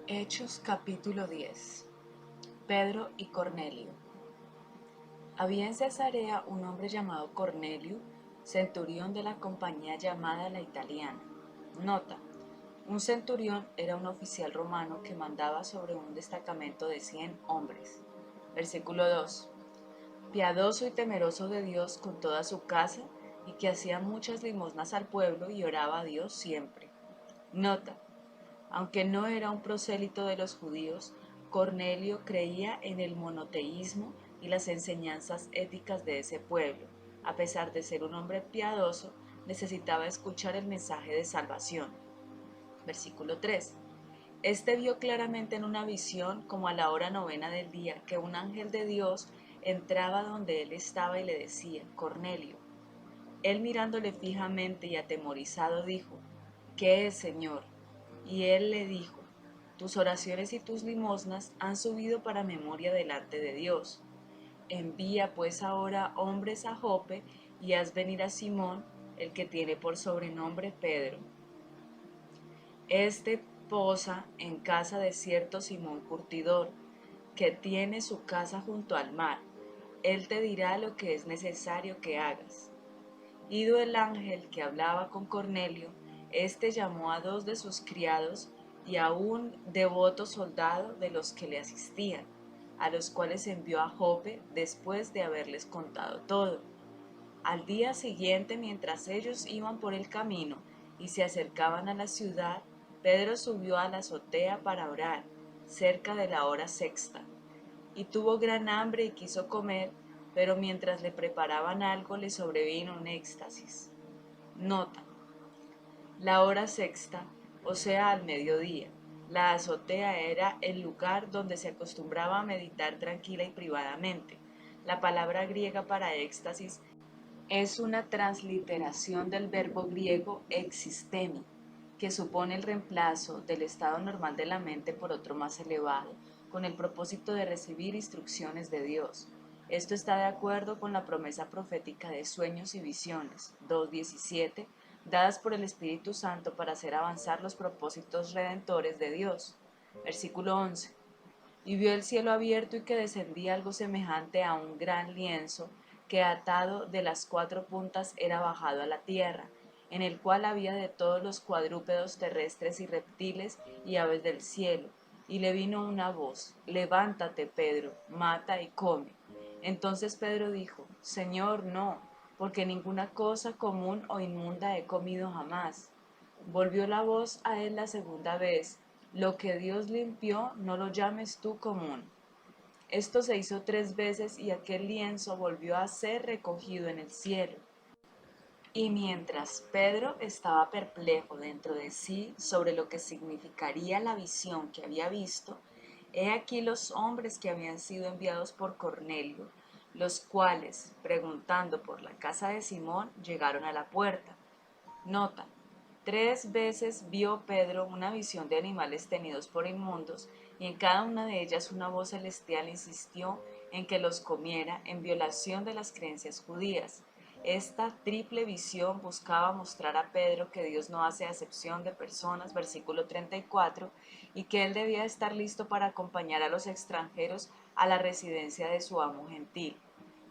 Hechos capítulo 10. Pedro y Cornelio. Había en Cesarea un hombre llamado Cornelio, centurión de la compañía llamada la Italiana. Nota: un centurión era un oficial romano que mandaba sobre un destacamento de 100 hombres. Versículo 2. Piadoso y temeroso de Dios con toda su casa, y que hacía muchas limosnas al pueblo y oraba a Dios siempre. Nota: aunque no era un prosélito de los judíos, Cornelio creía en el monoteísmo y las enseñanzas éticas de ese pueblo. A pesar de ser un hombre piadoso, necesitaba escuchar el mensaje de salvación. Versículo 3. Este vio claramente en una visión, como a la hora novena del día, que un ángel de Dios entraba donde él estaba y le decía: Cornelio. Él, mirándole fijamente y atemorizado, dijo: ¿Qué es, Señor? Y él le dijo: tus oraciones y tus limosnas han subido para memoria delante de Dios. Envía pues ahora hombres a Jope y haz venir a Simón, el que tiene por sobrenombre Pedro. Este posa en casa de cierto Simón Curtidor, que tiene su casa junto al mar. Él te dirá lo que es necesario que hagas. Ido el ángel que hablaba con Cornelio, éste llamó a 2 de sus criados y a un devoto soldado de los que le asistían, a los cuales envió a Jope después de haberles contado todo. Al día siguiente, mientras ellos iban por el camino y se acercaban a la ciudad, Pedro subió a la azotea para orar, cerca de la hora sexta, y tuvo gran hambre y quiso comer, pero mientras le preparaban algo le sobrevino un éxtasis. Nota: la hora sexta, o sea, al mediodía. La azotea era el lugar donde se acostumbraba a meditar tranquila y privadamente. La palabra griega para éxtasis es una transliteración del verbo griego existemi, que supone el reemplazo del estado normal de la mente por otro más elevado, con el propósito de recibir instrucciones de Dios. Esto está de acuerdo con la promesa profética de sueños y visiones, 2:17, dadas por el Espíritu Santo para hacer avanzar los propósitos redentores de Dios. Versículo 11. Y vio el cielo abierto y que descendía algo semejante a un gran lienzo, que atado de las 4 puntas era bajado a la tierra, en el cual había de todos los cuadrúpedos terrestres y reptiles y aves del cielo. Y le vino una voz: levántate, Pedro, mata y come. Entonces Pedro dijo: Señor, no, porque ninguna cosa común o inmunda he comido jamás. Volvió la voz a él la segunda vez: lo que Dios limpió, no lo llames tú común. Esto se hizo 3 veces y aquel lienzo volvió a ser recogido en el cielo. Y mientras Pedro estaba perplejo dentro de sí sobre lo que significaría la visión que había visto, he aquí los hombres que habían sido enviados por Cornelio, los cuales, preguntando por la casa de Simón, llegaron a la puerta. Nota: 3 veces vio Pedro una visión de animales tenidos por inmundos, y en cada una de ellas una voz celestial insistió en que los comiera, en violación de las creencias judías. Esta triple visión buscaba mostrar a Pedro que Dios no hace acepción de personas, versículo 34, y que él debía estar listo para acompañar a los extranjeros a la residencia de su amo gentil.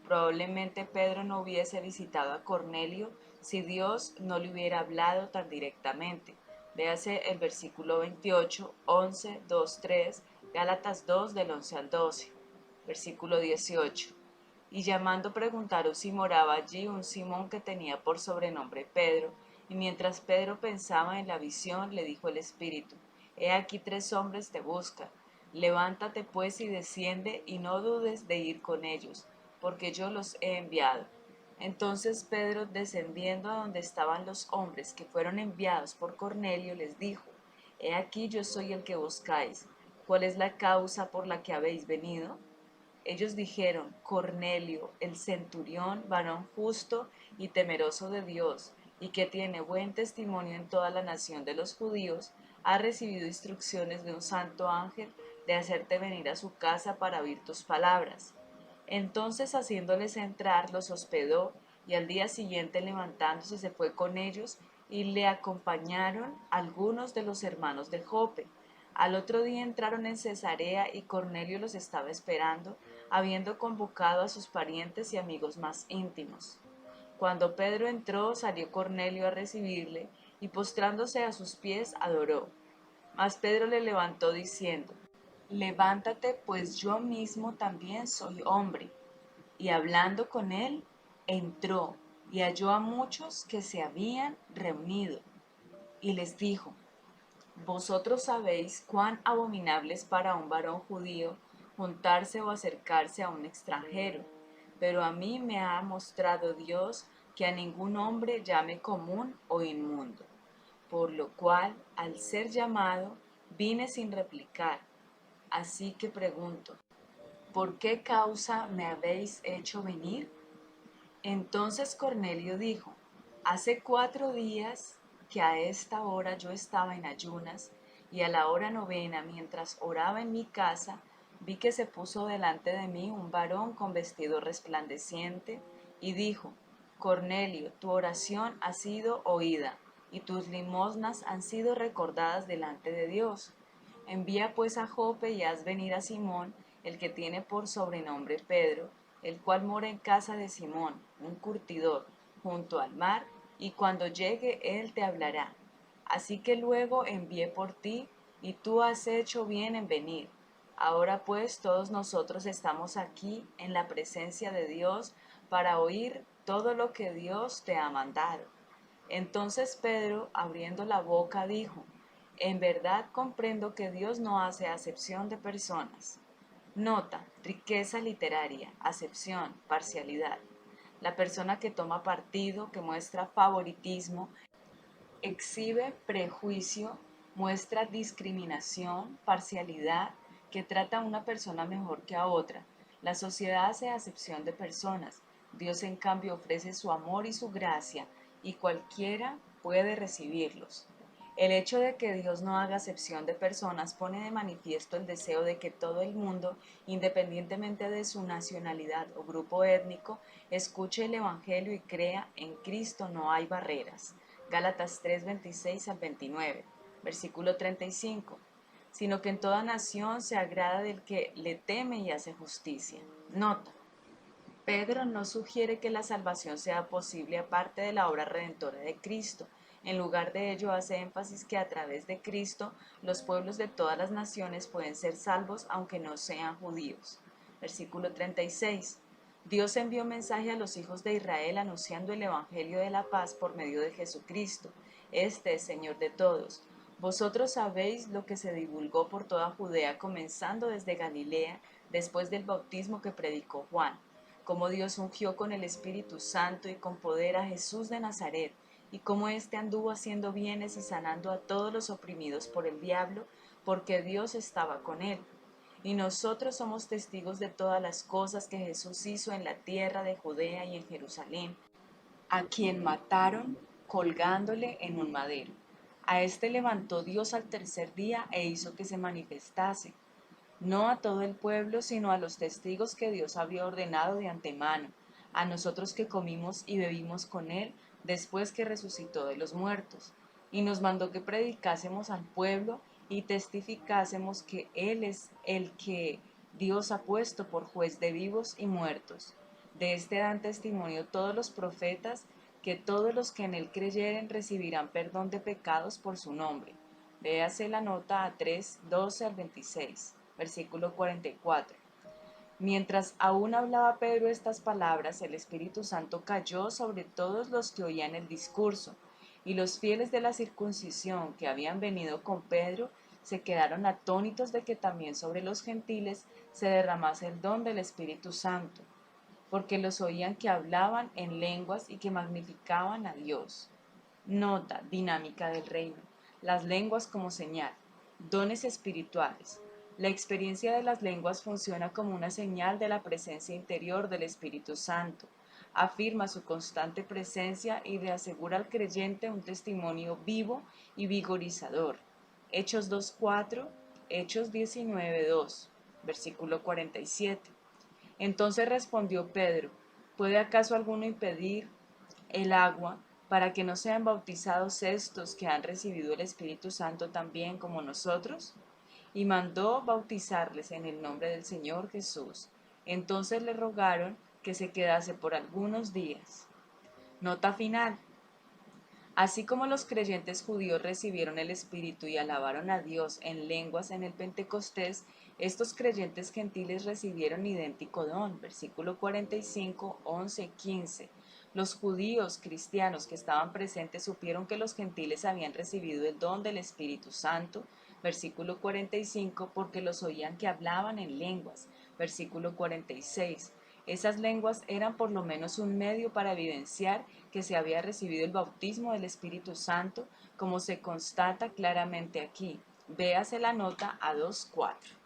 Probablemente Pedro no hubiese visitado a Cornelio si Dios no le hubiera hablado tan directamente. Véase el versículo 28, 11, 2, 3, Gálatas 2 del 11 al 12. Versículo 18. Y llamando preguntaron si moraba allí un Simón que tenía por sobrenombre Pedro. Y mientras Pedro pensaba en la visión, le dijo el Espíritu: He aquí 3 hombres te buscan. Levántate pues y desciende, y no dudes de ir con ellos, porque yo los he enviado. Entonces Pedro, descendiendo a donde estaban los hombres que fueron enviados por Cornelio, les dijo: He aquí yo soy el que buscáis. ¿Cuál es la causa por la que habéis venido? Ellos dijeron: Cornelio, el centurión, varón justo y temeroso de Dios, y que tiene buen testimonio en toda la nación de los judíos, ha recibido instrucciones de un santo ángel de hacerte venir a su casa para oír tus palabras. Entonces, haciéndoles entrar, los hospedó, y al día siguiente, levantándose, se fue con ellos, y le acompañaron algunos de los hermanos de Jope. Al otro día entraron en Cesarea y Cornelio los estaba esperando, habiendo convocado a sus parientes y amigos más íntimos. Cuando Pedro entró, salió Cornelio a recibirle, y postrándose a sus pies adoró. Mas Pedro le levantó diciendo: Levántate, pues yo mismo también soy hombre. Y hablando con él, entró y halló a muchos que se habían reunido, y les dijo: Vosotros sabéis cuán abominable es para un varón judío juntarse o acercarse a un extranjero, pero a mí me ha mostrado Dios que a ningún hombre llame común o inmundo. Por lo cual, al ser llamado, vine sin replicar. Así que pregunto: ¿por qué causa me habéis hecho venir? Entonces Cornelio dijo: Hace 4 días que a esta hora yo estaba en ayunas, y a la hora novena, mientras oraba en mi casa, vi que se puso delante de mí un varón con vestido resplandeciente, y dijo: Cornelio, tu oración ha sido oída, y tus limosnas han sido recordadas delante de Dios. Envía pues a Jope y haz venir a Simón, el que tiene por sobrenombre Pedro, el cual mora en casa de Simón, un curtidor, junto al mar, y cuando llegue él te hablará. Así que luego envié por ti, y tú has hecho bien en venir. Ahora pues todos nosotros estamos aquí en la presencia de Dios para oír todo lo que Dios te ha mandado. Entonces Pedro, abriendo la boca, dijo: En verdad comprendo que Dios no hace acepción de personas. Nota: riqueza literaria, acepción, parcialidad. La persona que toma partido, que muestra favoritismo, exhibe prejuicio, muestra discriminación, parcialidad, que trata a una persona mejor que a otra. La sociedad hace acepción de personas. Dios, en cambio, ofrece su amor y su gracia, y cualquiera puede recibirlos. El hecho de que Dios no haga acepción de personas pone de manifiesto el deseo de que todo el mundo, independientemente de su nacionalidad o grupo étnico, escuche el Evangelio y crea: en Cristo no hay barreras. Gálatas 3, 26 al 29, versículo 35, sino que en toda nación se agrada del que le teme y hace justicia. Nota: Pedro no sugiere que la salvación sea posible aparte de la obra redentora de Cristo. En lugar de ello, hace énfasis que a través de Cristo los pueblos de todas las naciones pueden ser salvos aunque no sean judíos. Versículo 36. Dios envió mensaje a los hijos de Israel anunciando el Evangelio de la paz por medio de Jesucristo. Este es Señor de todos. Vosotros sabéis lo que se divulgó por toda Judea, comenzando desde Galilea, después del bautismo que predicó Juan, cómo Dios ungió con el Espíritu Santo y con poder a Jesús de Nazaret, y cómo éste anduvo haciendo bienes y sanando a todos los oprimidos por el diablo, porque Dios estaba con él. Y nosotros somos testigos de todas las cosas que Jesús hizo en la tierra de Judea y en Jerusalén, a quien mataron colgándole en un madero. A este levantó Dios al tercer día e hizo que se manifestase, no a todo el pueblo, sino a los testigos que Dios había ordenado de antemano, a nosotros que comimos y bebimos con él después que resucitó de los muertos, y nos mandó que predicásemos al pueblo y testificásemos que él es el que Dios ha puesto por juez de vivos y muertos. De este dan testimonio todos los profetas, que todos los que en él creyeren recibirán perdón de pecados por su nombre. Véase la nota A3, 12 al 26, versículo 44. Mientras aún hablaba Pedro estas palabras, el Espíritu Santo cayó sobre todos los que oían el discurso, y los fieles de la circuncisión que habían venido con Pedro se quedaron atónitos de que también sobre los gentiles se derramase el don del Espíritu Santo, porque los oían que hablaban en lenguas y que magnificaban a Dios. Nota: dinámica del reino. Las lenguas como señal. Dones espirituales. La experiencia de las lenguas funciona como una señal de la presencia interior del Espíritu Santo. Afirma su constante presencia y le asegura al creyente un testimonio vivo y vigorizador. Hechos 2:4, Hechos 19:2, versículo 47. Entonces respondió Pedro: ¿puede acaso alguno impedir el agua para que no sean bautizados estos que han recibido el Espíritu Santo también como nosotros? y mandó bautizarles en el nombre del Señor Jesús. Entonces le rogaron que se quedase por algunos días. Nota final. Así como los creyentes judíos recibieron el Espíritu y alabaron a Dios en lenguas en el Pentecostés, estos creyentes gentiles recibieron idéntico don. Versículo 45, 11, 15. Los judíos cristianos que estaban presentes supieron que los gentiles habían recibido el don del Espíritu Santo. Versículo 45, porque los oían que hablaban en lenguas. Versículo 46. Esas lenguas eran por lo menos un medio para evidenciar que se había recibido el bautismo del Espíritu Santo, como se constata claramente aquí. Véase la nota A2.4.